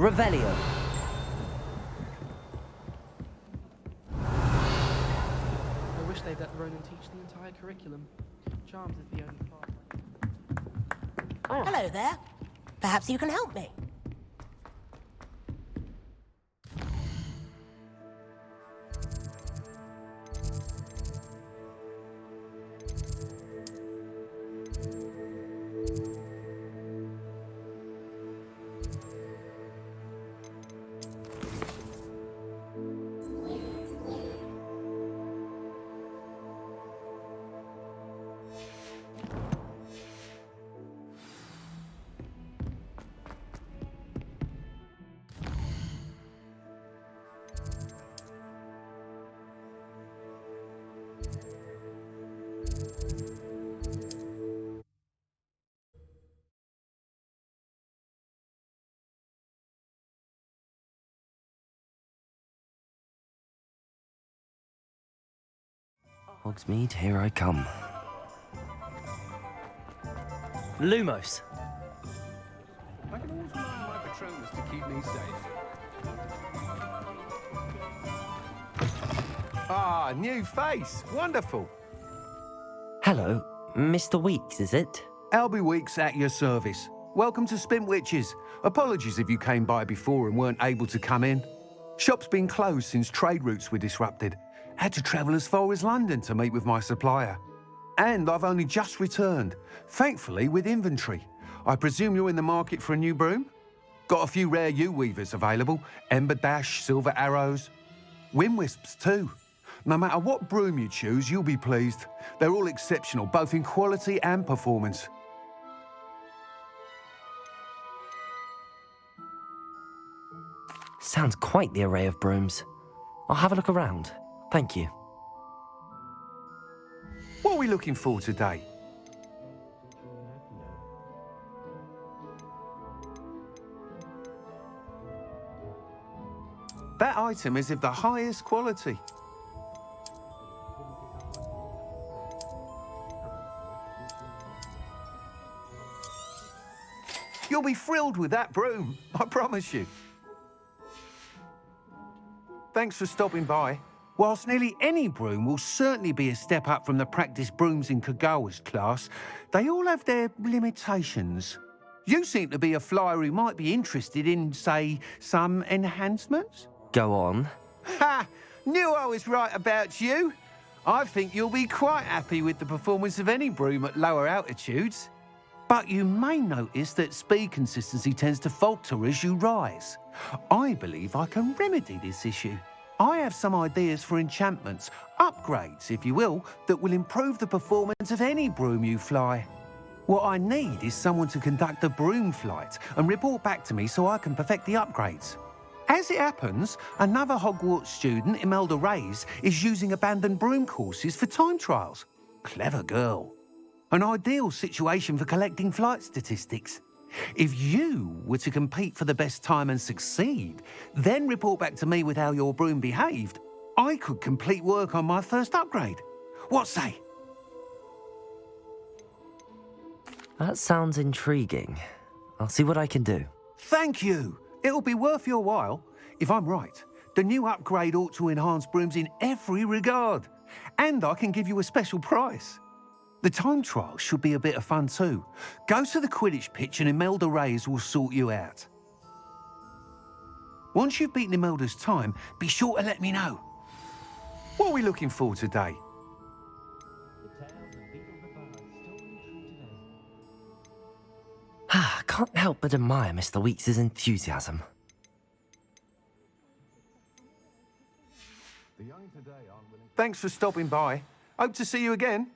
Revelio. I wish they'd let Ronan teach the entire curriculum. Charms is the only part. Hello there. Perhaps you can help me. Hogsmeade, here I come. Lumos. I can always rely on my Patronus to keep me safe. Ah, new face. Wonderful. Hello, Mr. Weeks, is it? Albie Weeks at your service. Welcome to Spintwitches. Apologies if you came by before and weren't able to come in. Shop's been closed since trade routes were disrupted. Had to travel as far as London to meet with my supplier. And I've only just returned, thankfully with inventory. I presume you're in the market for a new broom? Got a few rare U-weavers available, Ember Dash, Silver Arrows, Wind Wisps too. No matter what broom you choose, you'll be pleased. They're all exceptional, both in quality and performance. Sounds quite the array of brooms. I'll have a look around. Thank you. What are we looking for today? That item is of the highest quality. You'll be thrilled with that broom, I promise you. Thanks for stopping by. Whilst nearly any broom will certainly be a step up from the practice brooms in Kagawa's class, they all have their limitations. You seem to be a flyer who might be interested in, say, some enhancements? Go on. Ha! Knew I was right about you. I think you'll be quite happy with the performance of any broom at lower altitudes. But you may notice that speed consistency tends to falter as you rise. I believe I can remedy this issue. I have some ideas for enchantments, upgrades, if you will, that will improve the performance of any broom you fly. What I need is someone to conduct a broom flight and report back to me so I can perfect the upgrades. As it happens, another Hogwarts student, Imelda Reyes, is using abandoned broom courses for time trials. Clever girl. An ideal situation for collecting flight statistics. If you were to compete for the best time and succeed, then report back to me with how your broom behaved, I could complete work on my first upgrade. What say? That sounds intriguing. I'll see what I can do. Thank you. It'll be worth your while. If I'm right, the new upgrade ought to enhance brooms in every regard. And I can give you a special price. The time trial should be a bit of fun too. Go to the Quidditch pitch and Imelda Reyes will sort you out. Once you've beaten Imelda's time, be sure to let me know. What are we looking for today? Can't help but admire Mr. Weeks' enthusiasm. Thanks for stopping by. Hope to see you again.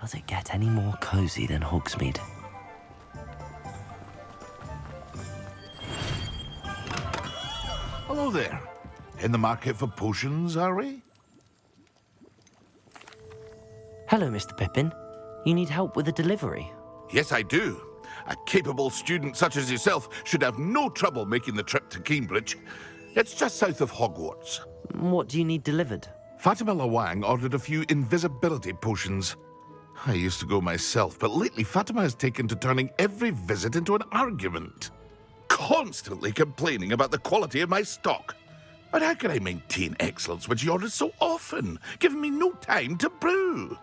Does it get any more cozy than Hogsmeade? Hello there. In the market for potions, are we? Hello, Mr. Pippin. You need help with a delivery? Yes, I do. A capable student such as yourself should have no trouble making the trip to Cambridge. It's just south of Hogwarts. What do you need delivered? Fatima Lawang ordered a few invisibility potions. I used to go myself, but lately Fatima has taken to turning every visit into an argument. Constantly complaining about the quality of my stock. But how can I maintain excellence when she orders so often, giving me no time to brew?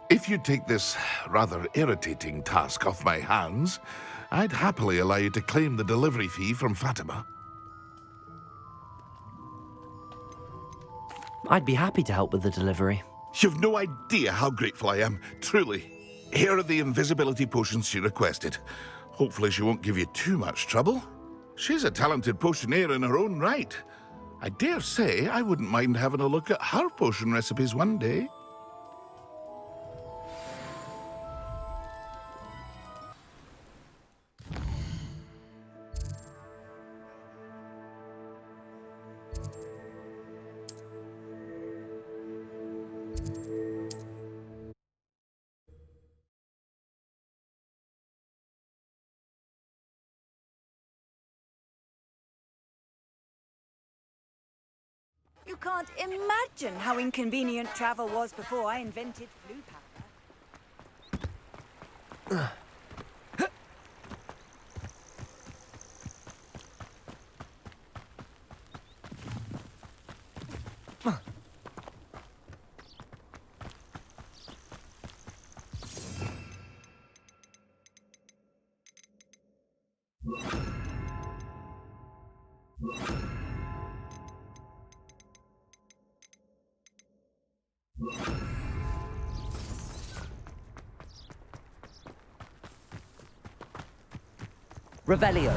If you take this rather irritating task off my hands, I'd happily allow you to claim the delivery fee from Fatima. I'd be happy to help with the delivery. You've no idea how grateful I am, truly. Here are the invisibility potions she requested. Hopefully she won't give you too much trouble. She's a talented potioneer in her own right. I dare say I wouldn't mind having a look at her potion recipes one day. You can't imagine how inconvenient travel was before I invented blue powder. Revelio.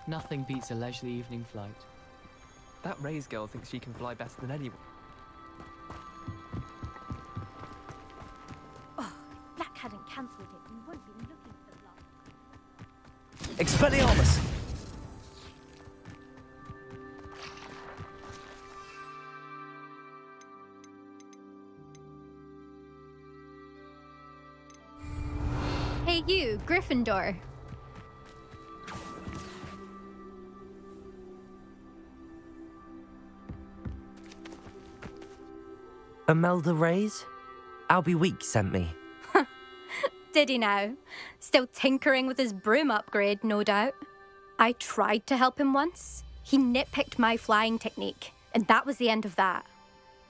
Nothing beats a leisurely evening flight. That Ray's girl thinks she can fly better than anyone. Oh, if Black hadn't cancelled it, we wouldn't be looking for Black. Expelliarmus! Hey you, Gryffindor. Imelda Reyes? Albie Week sent me. Did he now? Still tinkering with his broom upgrade, no doubt. I tried to help him once. He nitpicked my flying technique, and that was the end of that.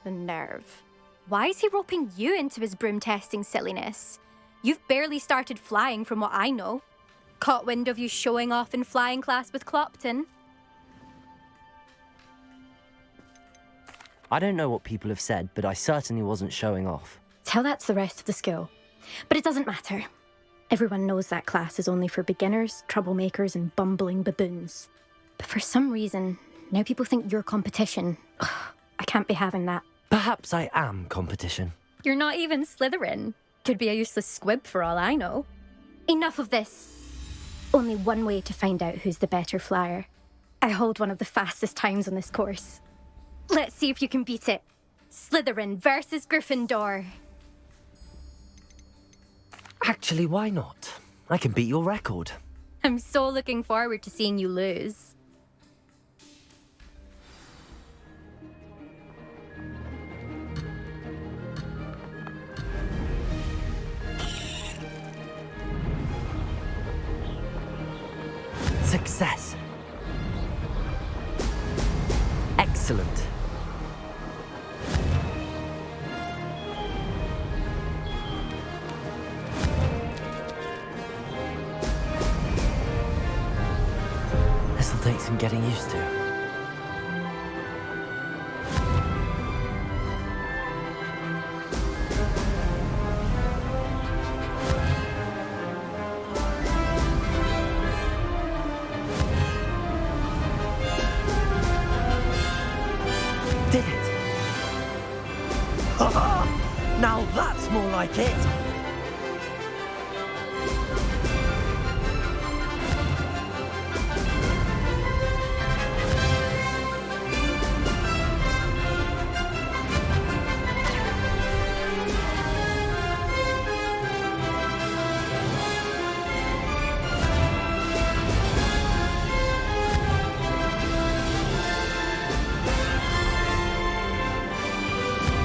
The nerve. Why is he roping you into his broom testing silliness? You've barely started flying from what I know. Caught wind of you showing off in flying class with Clopton. I don't know what people have said, but I certainly wasn't showing off. Tell that to the rest of the school. But it doesn't matter. Everyone knows that class is only for beginners, troublemakers, and bumbling baboons. But for some reason, now people think you're competition. Ugh, I can't be having that. Perhaps I am competition. You're not even Slytherin. Could be a useless squib for all I know. Enough of this. Only one way to find out who's the better flyer. I hold one of the fastest times on this course. Let's see if you can beat it. Slytherin versus Gryffindor. Actually, why not? I can beat your record. I'm so looking forward to seeing you lose. Success. Excellent. This'll take some getting used to. Did it! Now that's more like it!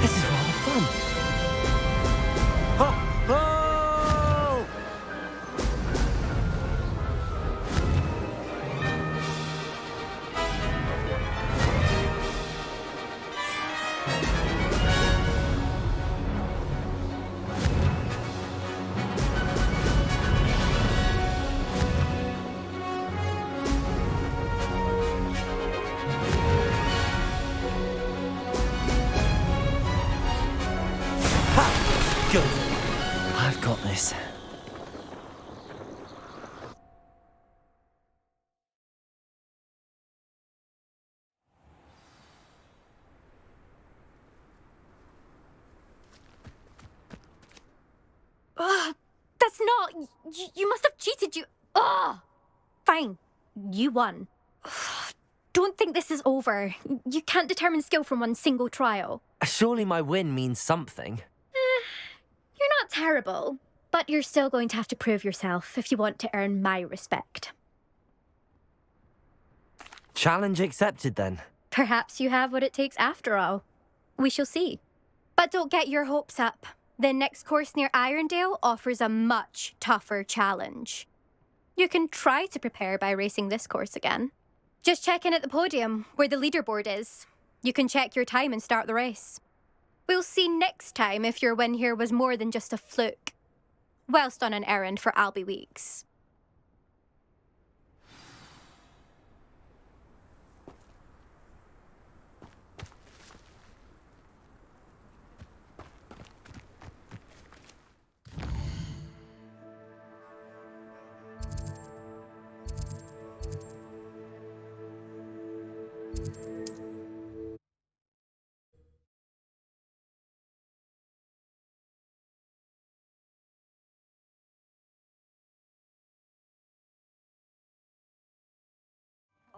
This is rather fun. Oh! Oh! Ha! Good. I've got this. Ugh, that's not. You must have cheated. Ugh. Fine. You won. Ugh, don't think this is over. You can't determine skill from one single trial. Surely my win means something. You're not terrible, but you're still going to have to prove yourself if you want to earn my respect. Challenge accepted then. Perhaps you have what it takes after all. We shall see. But don't get your hopes up. The next course near Irondale offers a much tougher challenge. You can try to prepare by racing this course again. Just check in at the podium, where the leaderboard is. You can check your time and start the race. We'll see next time if your win here was more than just a fluke. Whilst on an errand for Albie Weeks.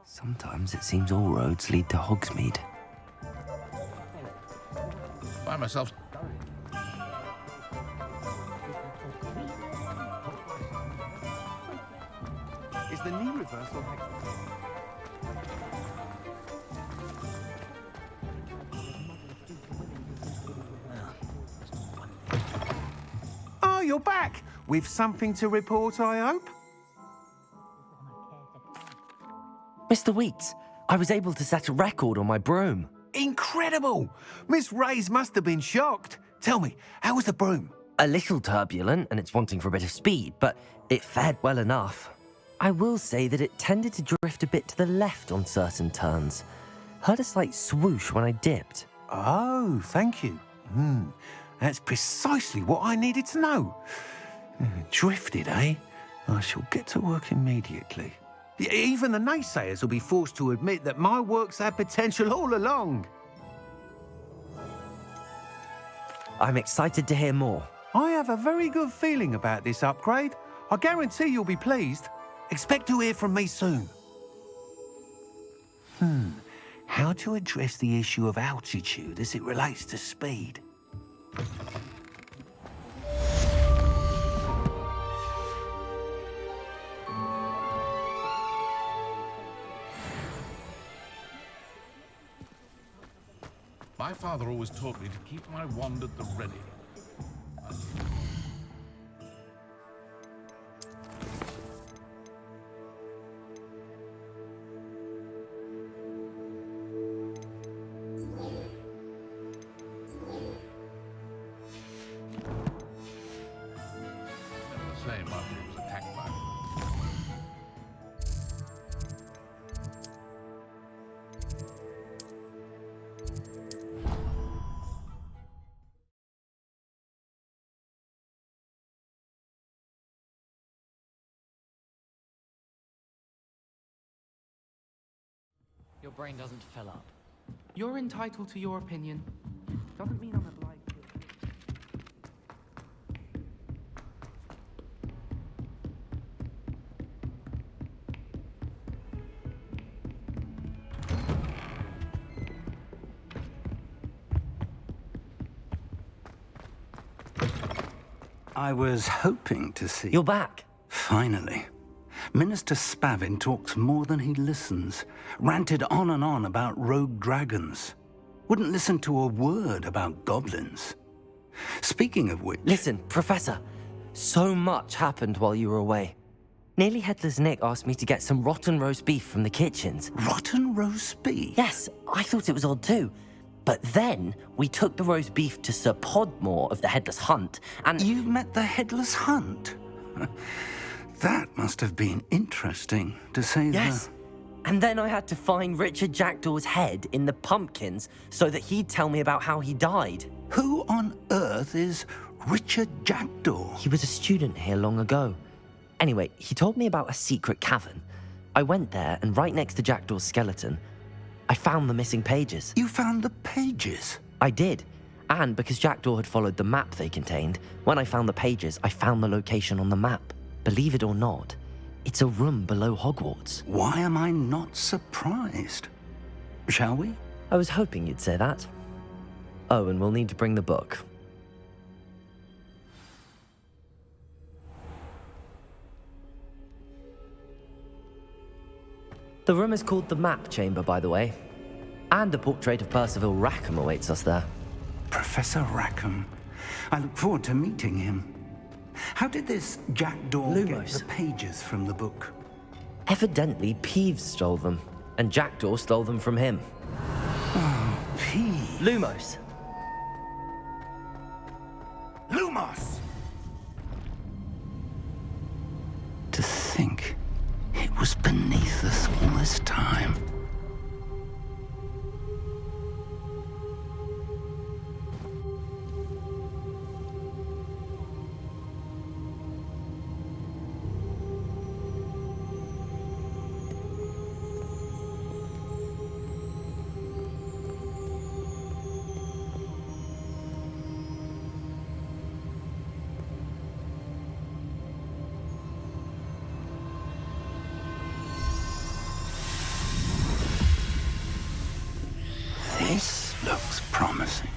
Sometimes it seems all roads lead to Hogsmeade. By myself. Is the knee reversal? Oh, you're back! With something to report, I hope? Mr. Weeks, I was able to set a record on my broom. Incredible! Miss Reyes must have been shocked. Tell me, how was the broom? A little turbulent and it's wanting for a bit of speed, but it fared well enough. I will say that it tended to drift a bit to the left on certain turns. Heard a slight swoosh when I dipped. Oh, thank you. That's precisely what I needed to know. Drifted, eh? I shall get to work immediately. Even the naysayers will be forced to admit that my work's had potential all along. I'm excited to hear more. I have a very good feeling about this upgrade. I guarantee you'll be pleased. Expect to hear from me soon. How to address the issue of altitude as it relates to speed? My father always taught me to keep my wand at the ready. same after he was attacked by them. Your brain doesn't fill up. You're entitled to your opinion. Doesn't mean I'm obliged to. I was hoping to see... You're back. Finally. Minister Spavin talks more than he listens. Ranted on and on about rogue dragons. Wouldn't listen to a word about goblins. Speaking of which... Listen, Professor, so much happened while you were away. Nearly Headless Nick asked me to get some rotten roast beef from the kitchens. Rotten roast beef? Yes, I thought it was odd too. But then we took the roast beef to Sir Podmore of the Headless Hunt, and... You met the Headless Hunt? That must have been interesting, to say the... Yes. And then I had to find Richard Jackdaw's head in the pumpkins so that he'd tell me about how he died. Who on earth is Richard Jackdaw? He was a student here long ago. Anyway, he told me about a secret cavern. I went there, and right next to Jackdaw's skeleton, I found the missing pages. You found the pages? I did. And because Jackdaw had followed the map they contained, when I found the pages, I found the location on the map. Believe it or not, it's a room below Hogwarts. Why am I not surprised? Shall we? I was hoping you'd say that. Oh, and we'll need to bring the book. The room is called the Map Chamber, by the way. And a portrait of Percival Rackham awaits us there. Professor Rackham. I look forward to meeting him. How did this Jackdaw get Lumos. the pages from the book? Evidently, Peeves stole them, and Jackdaw stole them from him. Oh, Peeves. Lumos. Lumos! To think it was beneath us all this time. This looks promising.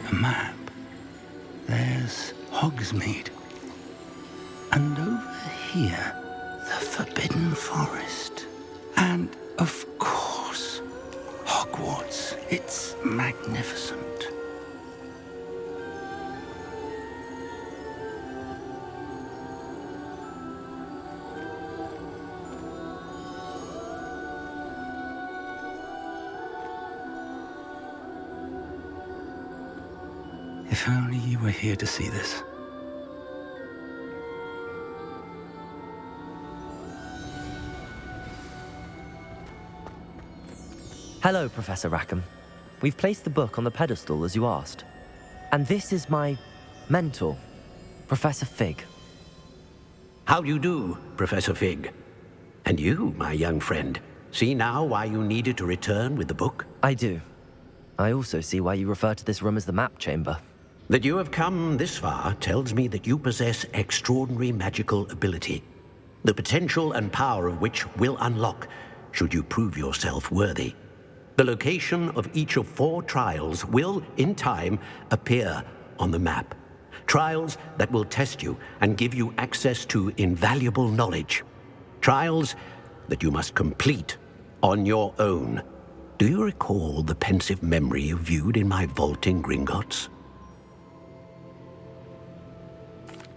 A map. There's Hogsmeade. And over here, the Forbidden Forest. And, of course, Hogwarts. It's magnificent. If only you were here to see this. Hello, Professor Rackham. We've placed the book on the pedestal as you asked. And this is my mentor, Professor Fig. How do you do, Professor Fig? And you, my young friend, see now why you needed to return with the book? I do. I also see why you refer to this room as the Map Chamber. That you have come this far tells me that you possess extraordinary magical ability, the potential and power of which will unlock should you prove yourself worthy. The location of each of 4 trials will, in time, appear on the map. Trials that will test you and give you access to invaluable knowledge. Trials that you must complete on your own. Do you recall the pensive memory you viewed in my vault in Gringotts?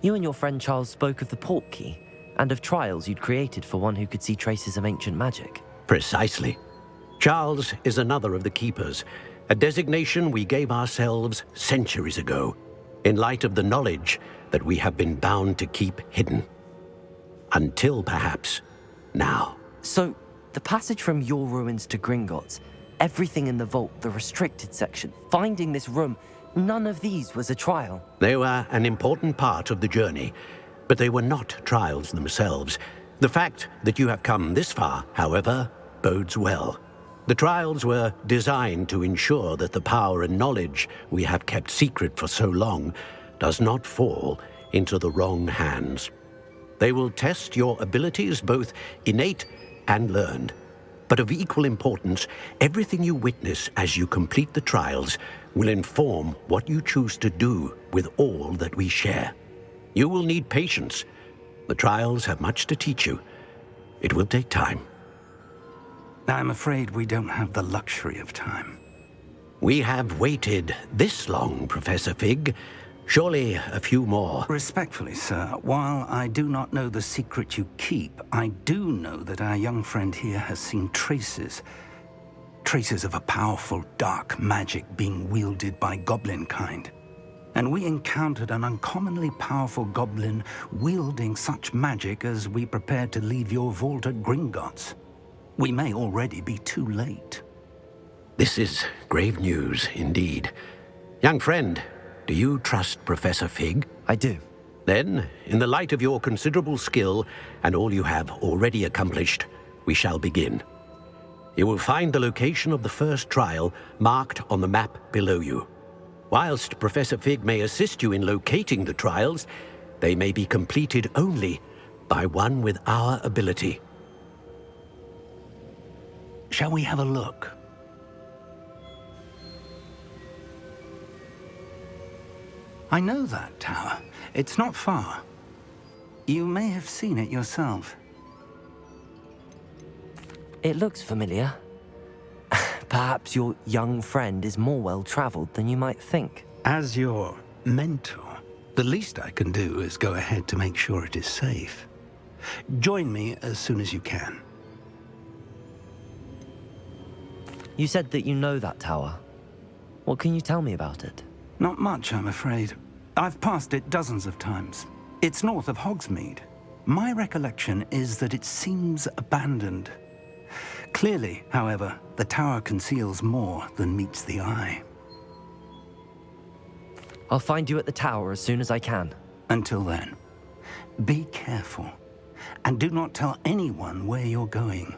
You and your friend Charles spoke of the port key and of trials you'd created for one who could see traces of ancient magic. Precisely. Charles is another of the Keepers, a designation we gave ourselves centuries ago, in light of the knowledge that we have been bound to keep hidden. Until, perhaps, now. So, the passage from your ruins to Gringotts, everything in the vault, the restricted section, finding this room, none of these was a trial. They were an important part of the journey, but they were not trials themselves. The fact that you have come this far, however, bodes well. The trials were designed to ensure that the power and knowledge we have kept secret for so long does not fall into the wrong hands. They will test your abilities, both innate and learned. But of equal importance, everything you witness as you complete the trials will inform what you choose to do with all that we share. You will need patience. The trials have much to teach you. It will take time. I'm afraid we don't have the luxury of time. We have waited this long, Professor Fig. Surely a few more. Respectfully, sir, while I do not know the secret you keep, I do know that our young friend here has seen traces of a powerful dark magic being wielded by goblin kind. And we encountered an uncommonly powerful goblin wielding such magic as we prepared to leave your vault at Gringotts. We may already be too late. This is grave news indeed. Young friend, do you trust Professor Fig? I do. Then, in the light of your considerable skill and all you have already accomplished, we shall begin. You will find the location of the first trial marked on the map below you. Whilst Professor Fig may assist you in locating the trials, they may be completed only by one with our ability. Shall we have a look? I know that tower. It's not far. You may have seen it yourself. It looks familiar. Perhaps your young friend is more well-traveled than you might think. As your mentor, the least I can do is go ahead to make sure it is safe. Join me as soon as you can. You said that you know that tower. What can you tell me about it? Not much, I'm afraid. I've passed it dozens of times. It's north of Hogsmeade. My recollection is that it seems abandoned. Clearly, however, the tower conceals more than meets the eye. I'll find you at the tower as soon as I can. Until then, be careful, and do not tell anyone where you're going.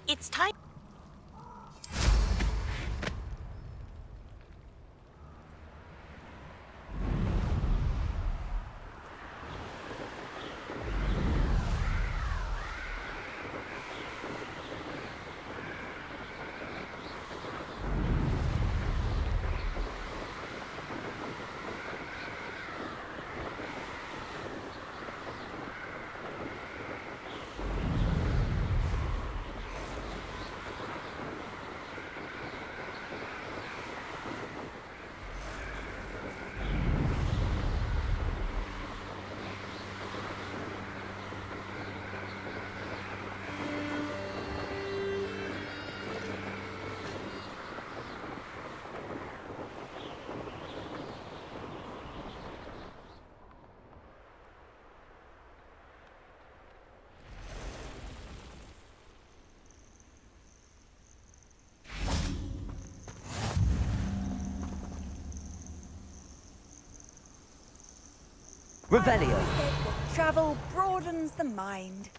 It's time. Revelio. Travel broadens the mind.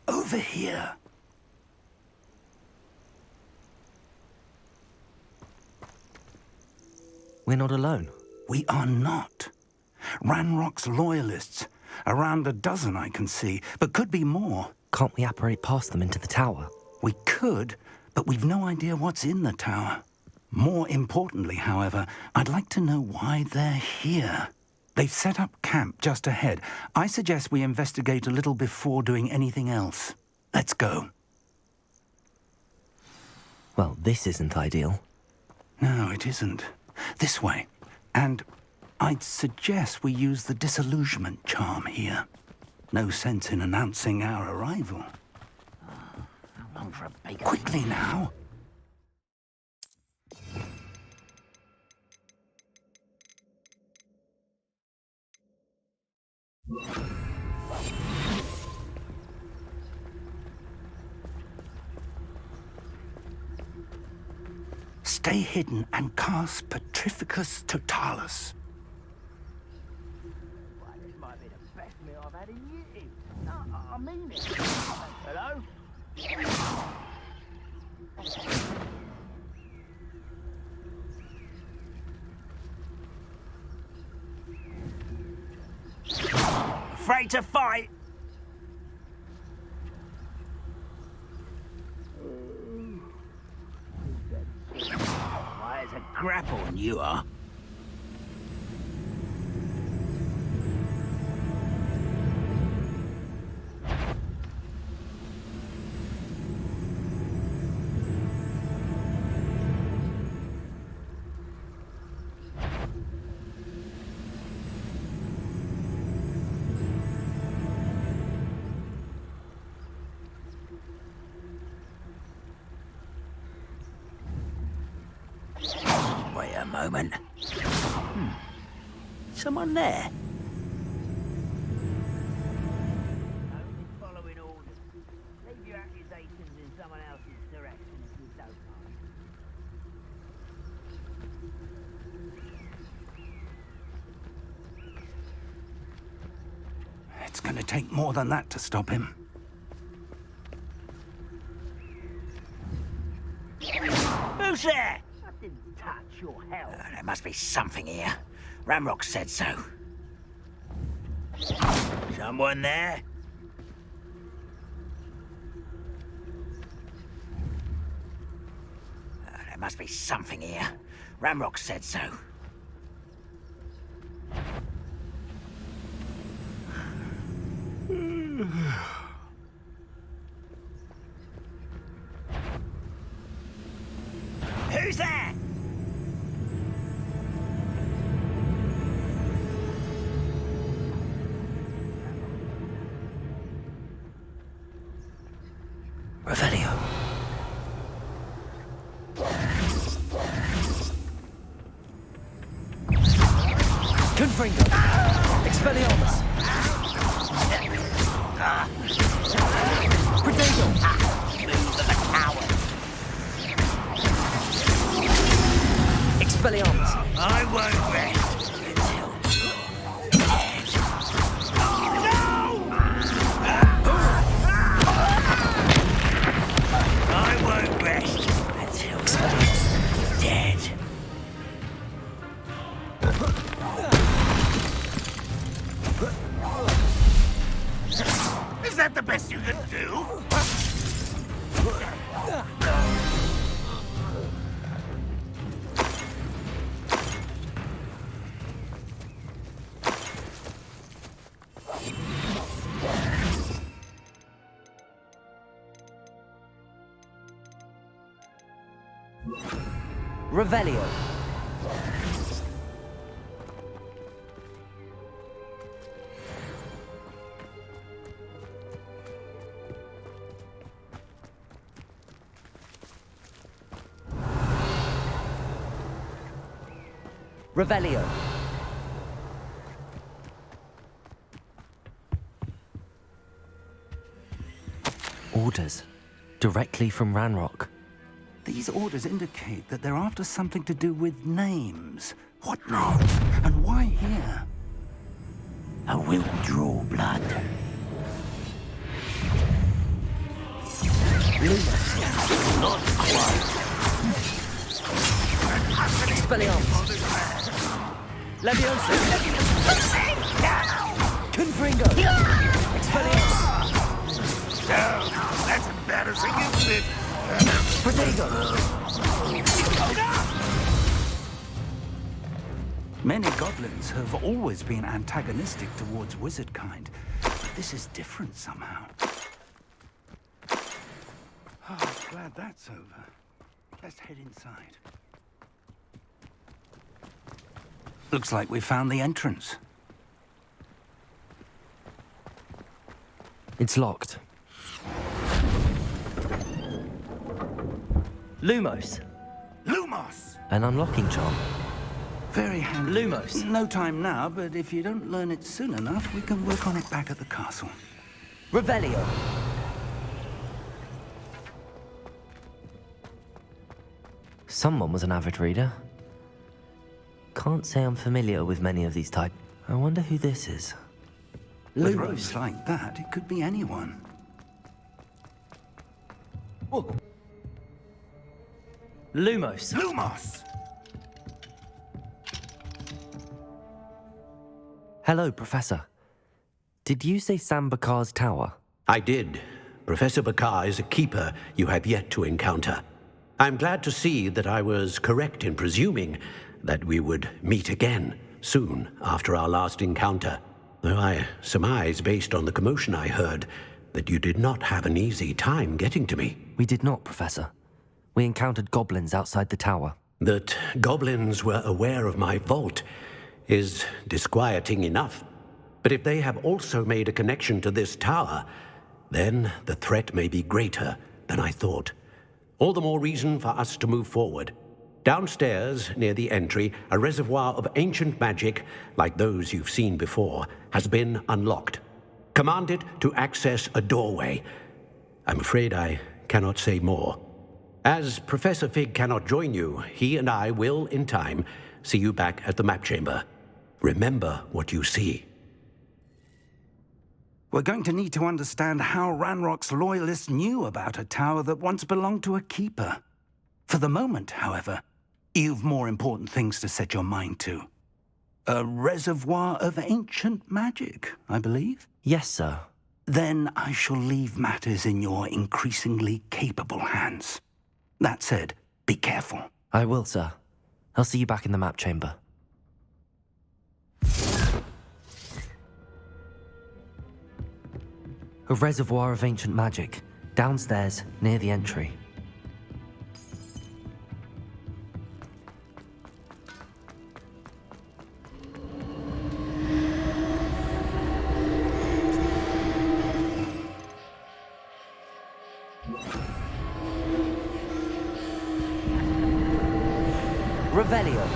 Over here. We're not alone. We are not. Ranrock's loyalists. Around a dozen I can see, but could be more. Can't we apparate past them into the tower? We could, but we've no idea what's in the tower. More importantly, however, I'd like to know why they're here. They've set up camp just ahead. I suggest we investigate a little before doing anything else. Let's go. Well, this isn't ideal. No, it isn't. This way. And I'd suggest we use the disillusionment charm here. No sense in announcing our arrival. Quickly now. Stay hidden and cast Petrificus Totalis. This might be the best meal I've had in years. No, I mean it. Hello? Afraid to fight? Why, it's a grapple and you are. Wait a moment. Someone there? Only following orders. Leave your accusations in someone else's direction if you don't mind. It's going to take more than that to stop him. Who's there? I didn't touch your hell. There must be something here. Ramrock said so. Someone there? There must be something here. Ramrock said so. Who's there? Revelio. Confringo. Expelliarmus. Protego. Move of a coward. Expelliarmus. I won't rest until you're dead. No! I won't rest until you're dead. Is that the best you can do? Revelio. Revelio. Orders. Directly from Ranrock. These orders indicate that they're after something to do with names. What names? And why here? I will draw blood. Not quite. Expelliarmus. Leviosa. Confringo. Expelliarmus. That's embarrassing, isn't it? Protego. Many goblins have always been antagonistic towards wizard kind, but this is different somehow. Oh, glad that's over. Let's head inside. Looks like we found the entrance. It's locked. Lumos. Lumos! An unlocking charm. Very handy. Lumos. No time now, but if you don't learn it soon enough, we can work on it back at the castle. Revelio. Someone was an avid reader. Can't say I'm familiar with many of these types. I wonder who this is. With robes like that, it could be anyone. Oh. Lumos. Lumos! Hello, Professor. Did you say Sam Bakar's tower? I did. Professor Bakar is a keeper you have yet to encounter. I'm glad to see that I was correct in presuming that we would meet again soon after our last encounter. Though I surmise, based on the commotion I heard, that you did not have an easy time getting to me. We did not, Professor. We encountered goblins outside the tower. That goblins were aware of my vault is disquieting enough. But if they have also made a connection to this tower, then the threat may be greater than I thought. All the more reason for us to move forward. Downstairs, near the entry, a reservoir of ancient magic, like those you've seen before, has been unlocked. Command it to access a doorway. I'm afraid I cannot say more. As Professor Fig cannot join you, he and I will, in time, see you back at the map chamber. Remember what you see. We're going to need to understand how Ranrock's loyalists knew about a tower that once belonged to a keeper. For the moment, however, you've more important things to set your mind to. A reservoir of ancient magic, I believe? Yes, sir. Then I shall leave matters in your increasingly capable hands. That said, be careful. I will, sir. I'll see you back in the map chamber. A reservoir of ancient magic, downstairs, near the entry. Revelio.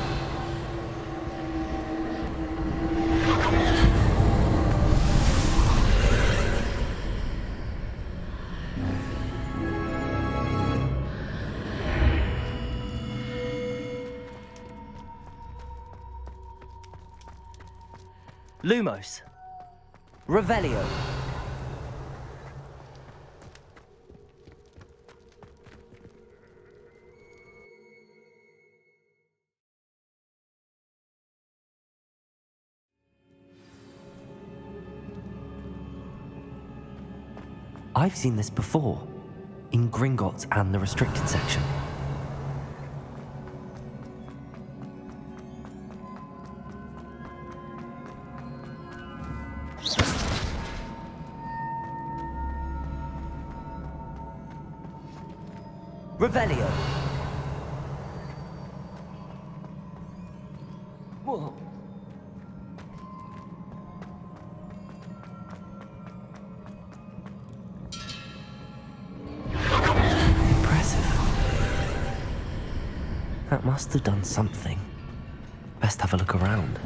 Lumos. Revelio. I've seen this before, in Gringotts and the restricted section. Revelio. Whoa. That must have done something. Best have a look around.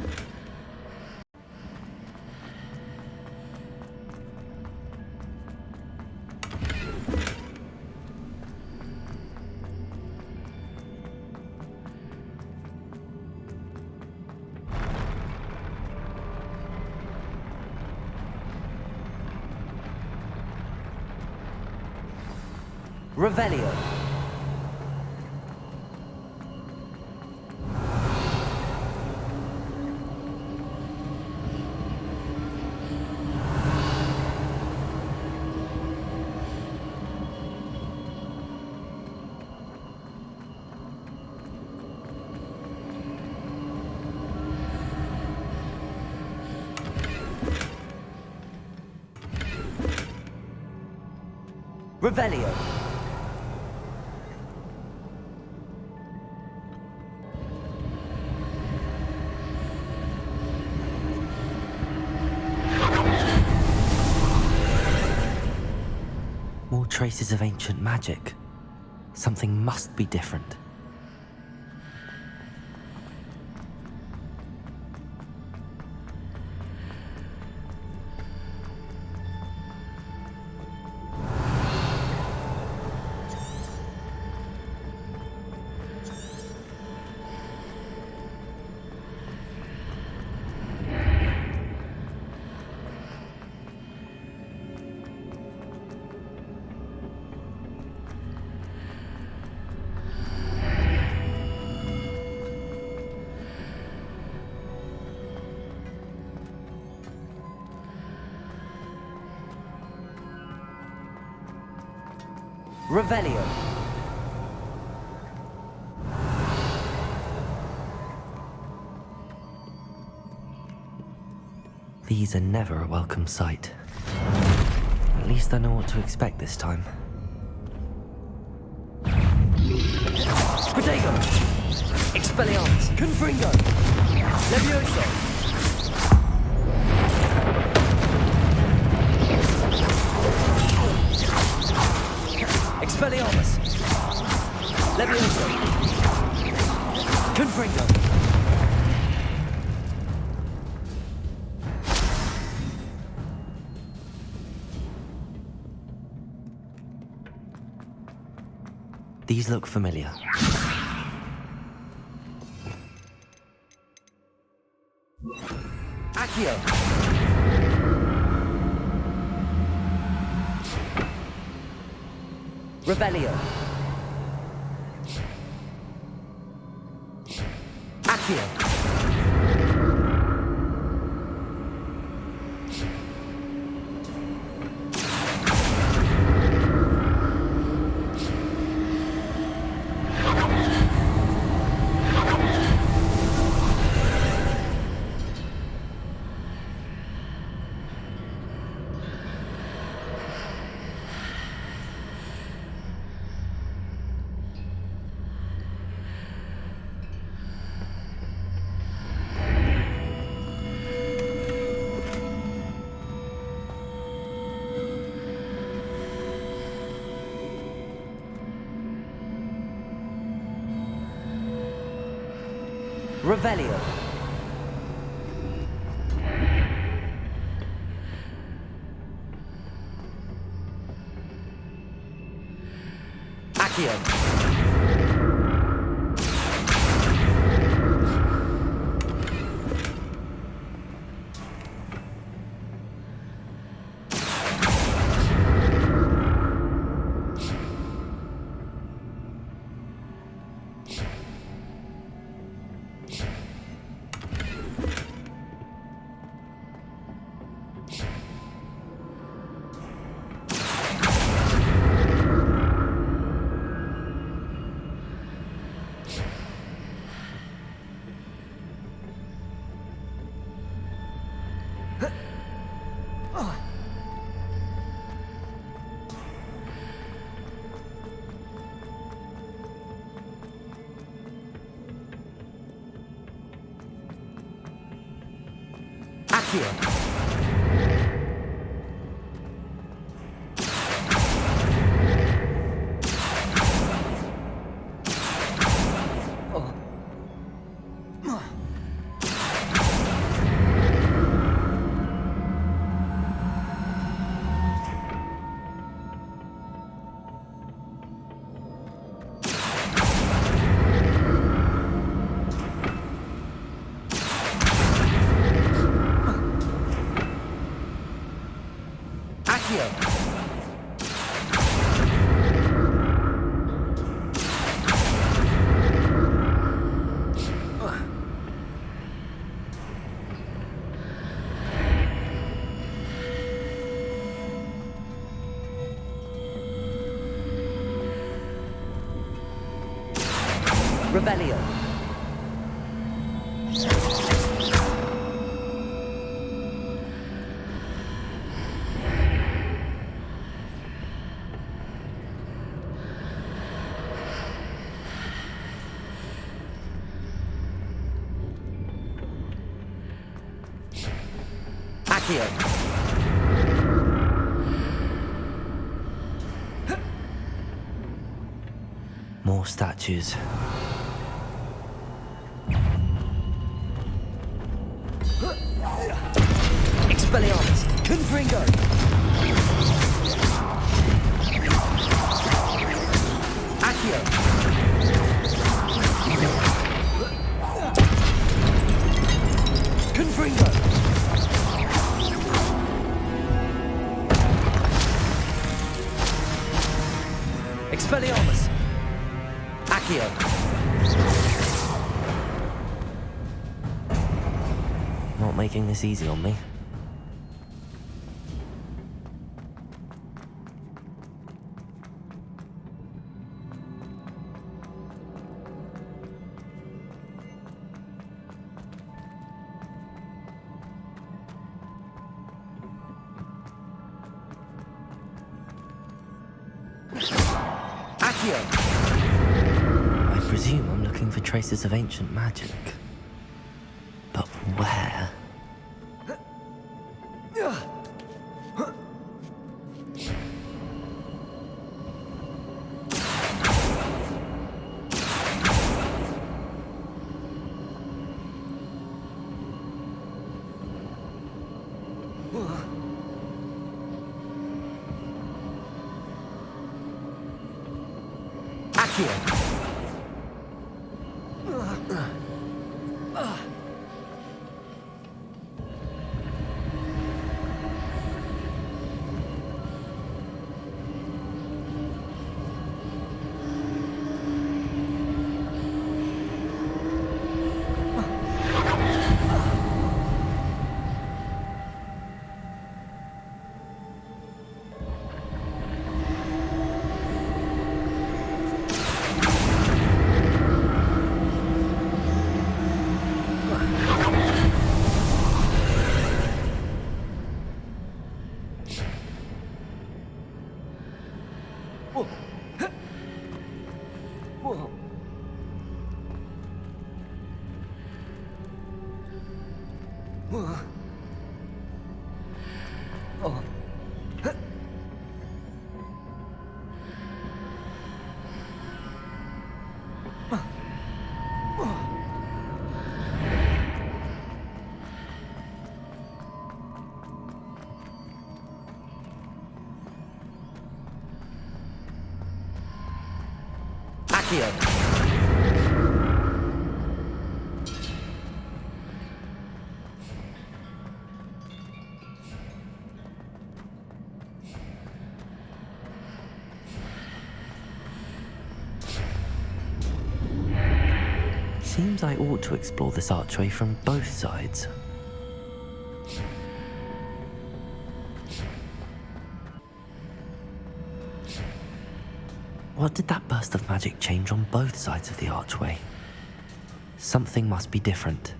Revelio. Revelio. More traces of ancient magic. Something must be different. Revelio. These are never a welcome sight. At least I know what to expect this time. Protego! Expelliarmus! Confringo! Levioso! Expelliarmus! Levioso! Confringo! These look familiar. Accio! Revelio. Accio. Revelio. Accio. Accio. Revelio. Accio. More statues. Expelliarmus! Confringo! Accio! Confringo! Expelliarmus! Accio! Not making this easy on me. I presume I'm looking for traces of ancient magic. But where? Accio! Seems I ought to explore this archway from both sides. What did that burst of magic change on both sides of the archway? Something must be different.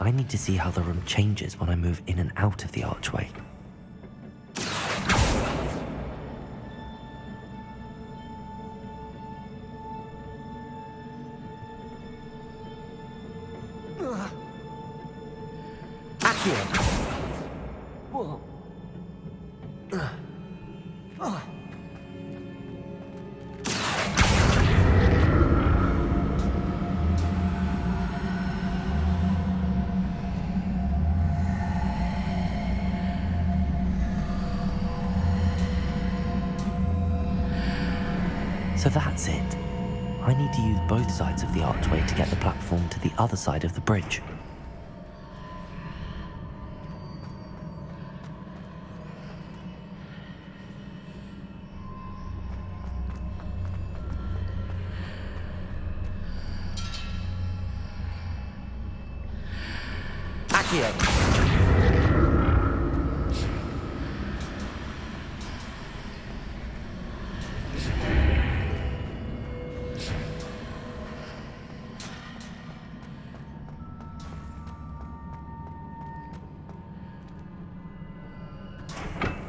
I need to see how the room changes when I move in and out of the archway. So that's it. I need to use both sides of the archway to get the platform to the other side of the bridge. Accio!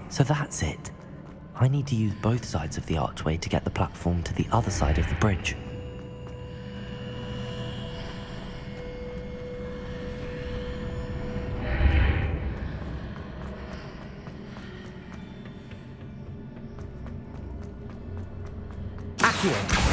So that's it. I need to use both sides of the archway to get the platform to the other side of the bridge. Accio!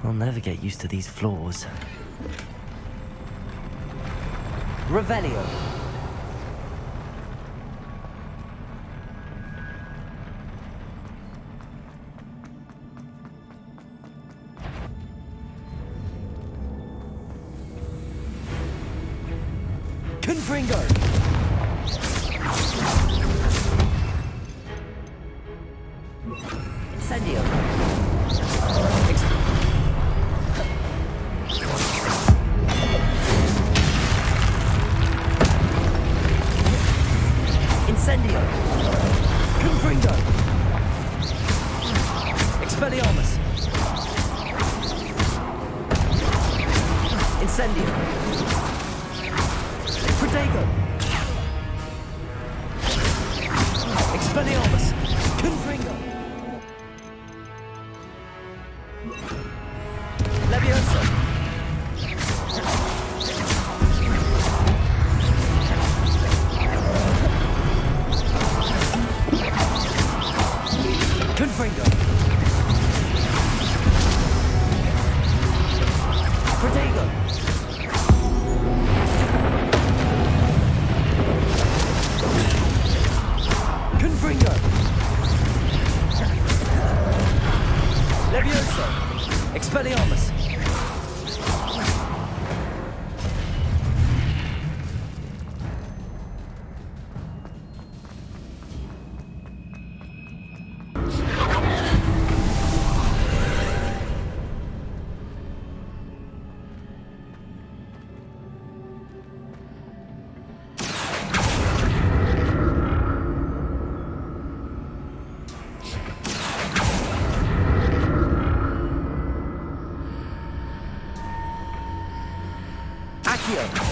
I'll never get used to these floors. Revelio. Confringo. Incendio. Incendio! Confringo! Expelliarmus! Incendio! Protego! Expelliarmus! Confringo! Leviosa! Confringo! Protego! Confringo! Levioso! Expelliarmus! Accio!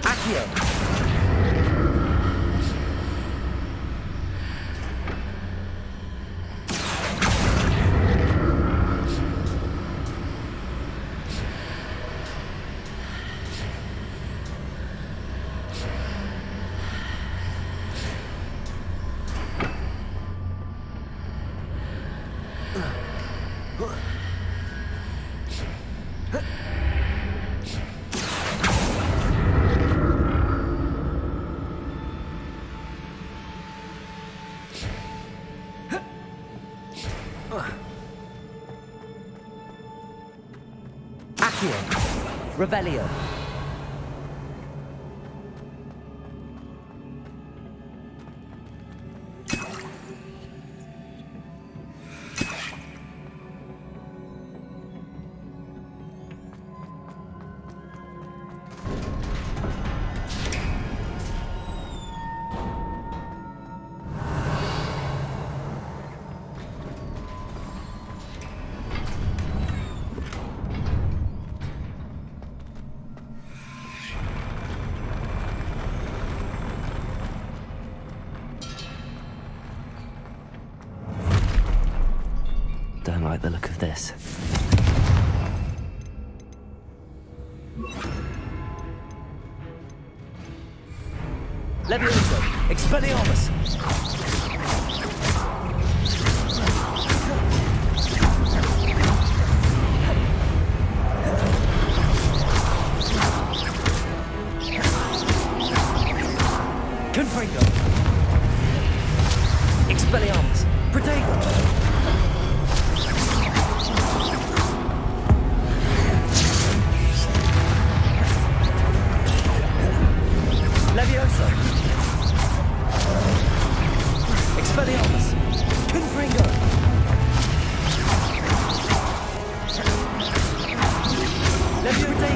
Accio! Revelio! like the look of this. Levioso! Expelliarmus! Confringo! Expelliarmus! Protego! Levioso! Expelliarmus! Confringo! Levioso!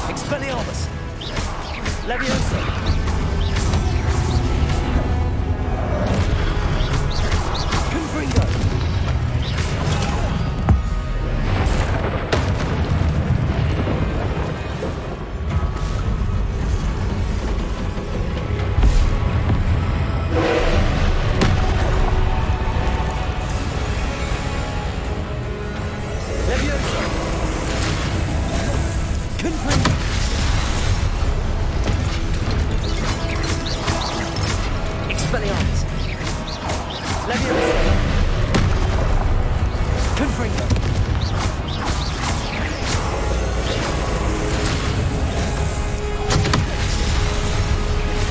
Expelliarmus! Levioso! Confringo! Levioso! Confringo! Expelliarmus! Levioso! Confringo!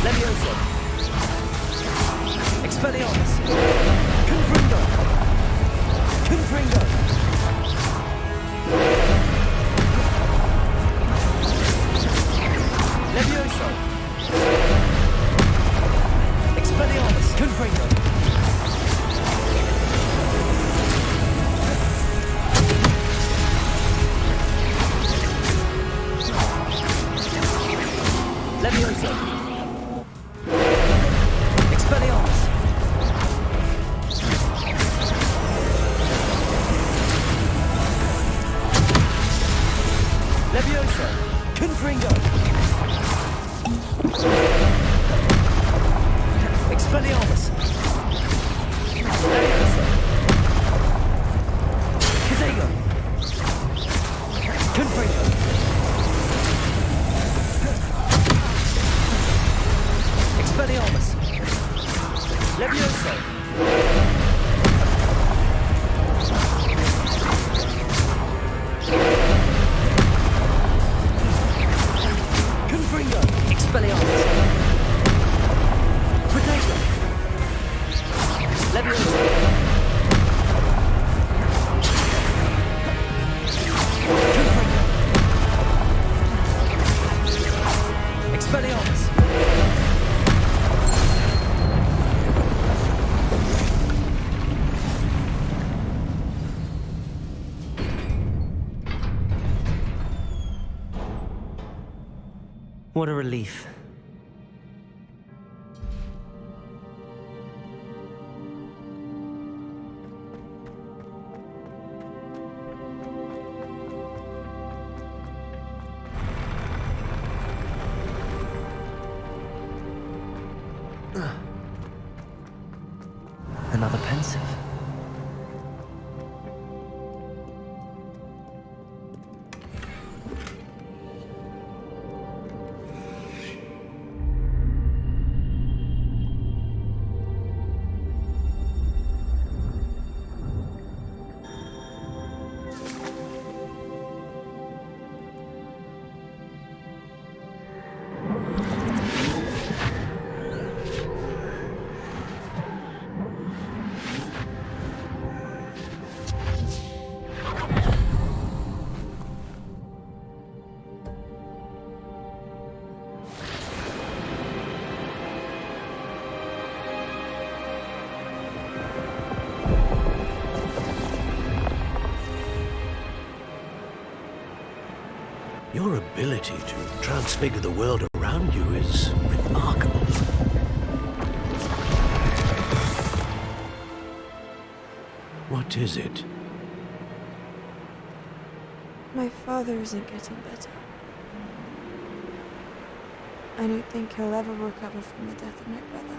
Levioso! Expelliarmus! Confringo! Confringo! Levioso! Expelliarmus! Confringo! Levioso! Expelliarmus! Levioso! Confringo! Expelliarmus! Levioso! Protego! Confringo! Expelliarmus! Levioso! Confringo! Expelliarmus! Protego! Levioso! Confringo! Expelliarmus! What a relief. Another pensive. Your ability to transfigure the world around you is remarkable. What is it? My father isn't getting better. I don't think he'll ever recover from the death of my brother.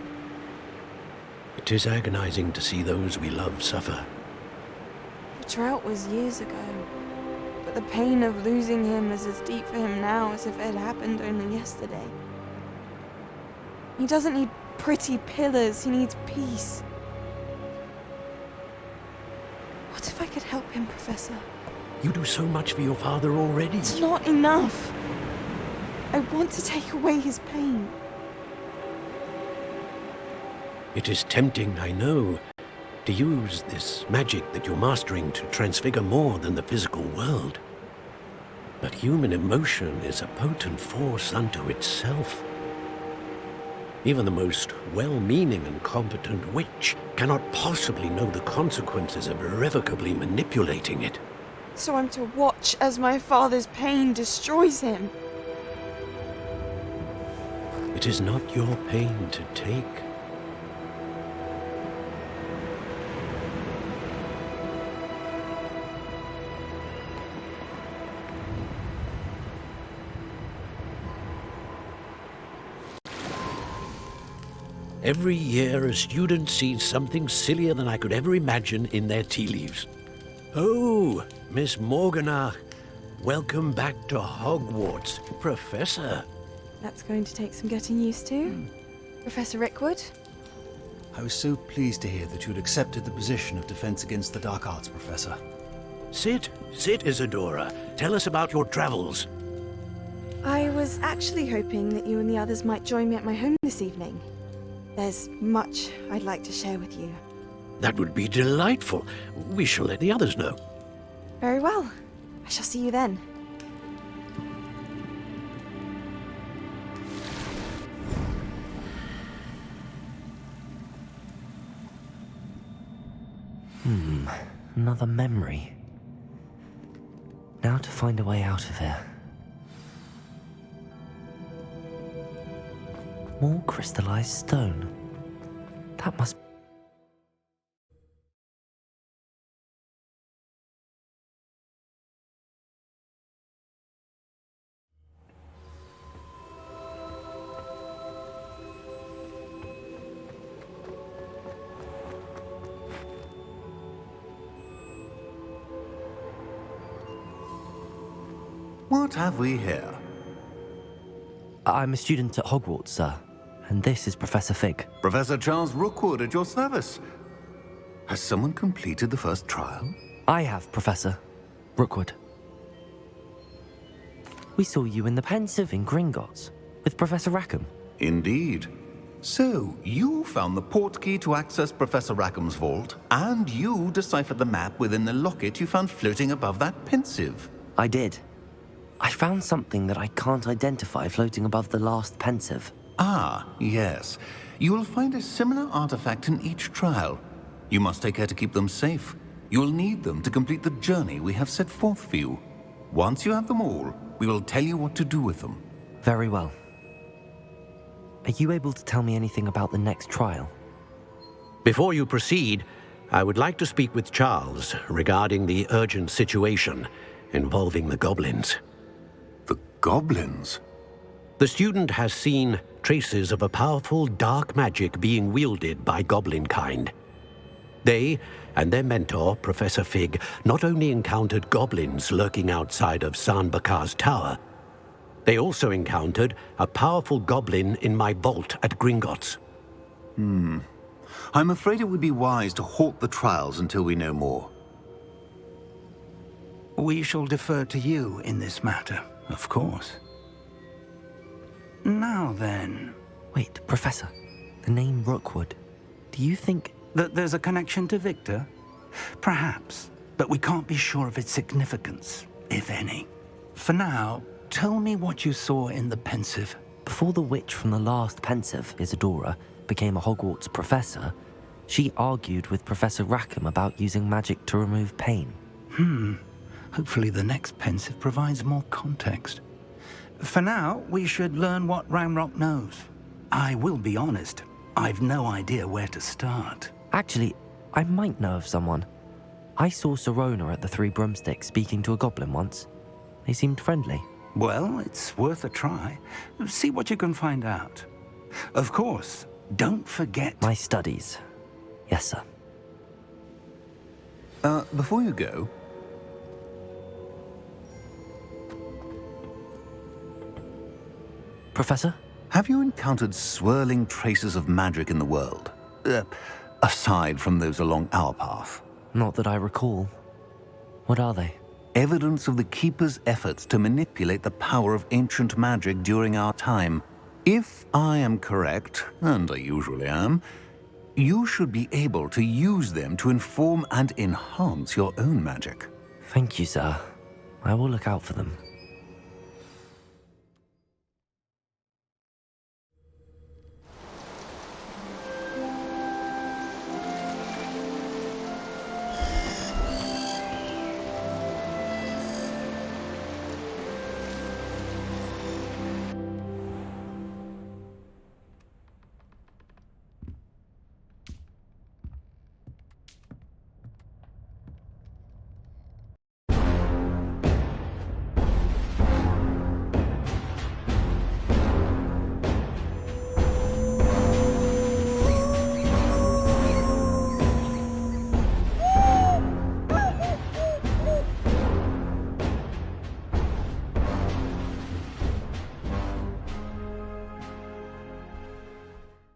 'Tis agonizing to see those we love suffer. The drought was years ago, but the pain of losing him is as deep for him now as if it had happened only yesterday. He doesn't need pretty pillars, he needs peace. What if I could help him, Professor? You do so much for your father already. It's not enough. I want to take away his pain. It is tempting, I know, to use this magic that you're mastering to transfigure more than the physical world. But human emotion is a potent force unto itself. Even the most well-meaning and competent witch cannot possibly know the consequences of irrevocably manipulating it. So I'm to watch as my father's pain destroys him. It is not your pain to take. Every year, a student sees something sillier than I could ever imagine in their tea leaves. Oh, Miss Morganach, welcome back to Hogwarts, Professor. That's going to take some getting used to. Professor Rickwood? I was so pleased to hear that you'd accepted the position of Defense Against the Dark Arts, Professor. Sit, Isadora. Tell us about your travels. I was actually hoping that you and the others might join me at my home this evening. There's much I'd like to share with you. That would be delightful. We shall let the others know. Very well. I shall see you then. Another memory. Now to find a way out of here. More crystallized stone. That must... What have we here? I'm a student at Hogwarts, sir. And this is Professor Fig. Professor Charles Rookwood at your service. Has someone completed the first trial? I have, Professor Rookwood. We saw you in the Pensive in Gringotts with Professor Rackham. Indeed. So, you found the portkey to access Professor Rackham's vault, and you deciphered the map within the locket you found floating above that Pensive. I did. I found something that I can't identify floating above the last Pensive. Ah, yes. You will find a similar artifact in each trial. You must take care to keep them safe. You'll need them to complete the journey we have set forth for you. Once you have them all, we will tell you what to do with them. Very well. Are you able to tell me anything about the next trial? Before you proceed, I would like to speak with Charles regarding the urgent situation involving the goblins. The goblins? The student has seen traces of a powerful dark magic being wielded by goblin kind. They and their mentor, Professor Fig, not only encountered goblins lurking outside of San Bakar's tower, they also encountered a powerful goblin in my vault at Gringotts. I'm afraid it would be wise to halt the trials until we know more. We shall defer to you in this matter, of course. Now then... Wait, Professor. The name Rookwood. Do you think... that there's a connection to Victor? Perhaps, but we can't be sure of its significance, if any. For now, tell me what you saw in the Pensive. Before the witch from the last Pensive, Isadora, became a Hogwarts professor, she argued with Professor Rackham about using magic to remove pain. Hopefully the next Pensive provides more context. For now, we should learn what Ramrock knows. I will be honest, I've no idea where to start. Actually, I might know of someone. I saw Serona at the Three Broomsticks speaking to a goblin once. They seemed friendly. Well, it's worth a try. See what you can find out. Of course, don't forget... My studies. Yes, sir. Before you go... Professor? Have you encountered swirling traces of magic in the world? Aside from those along our path? Not that I recall. What are they? Evidence of the Keeper's efforts to manipulate the power of ancient magic during our time. If I am correct, and I usually am, you should be able to use them to inform and enhance your own magic. Thank you, sir. I will look out for them.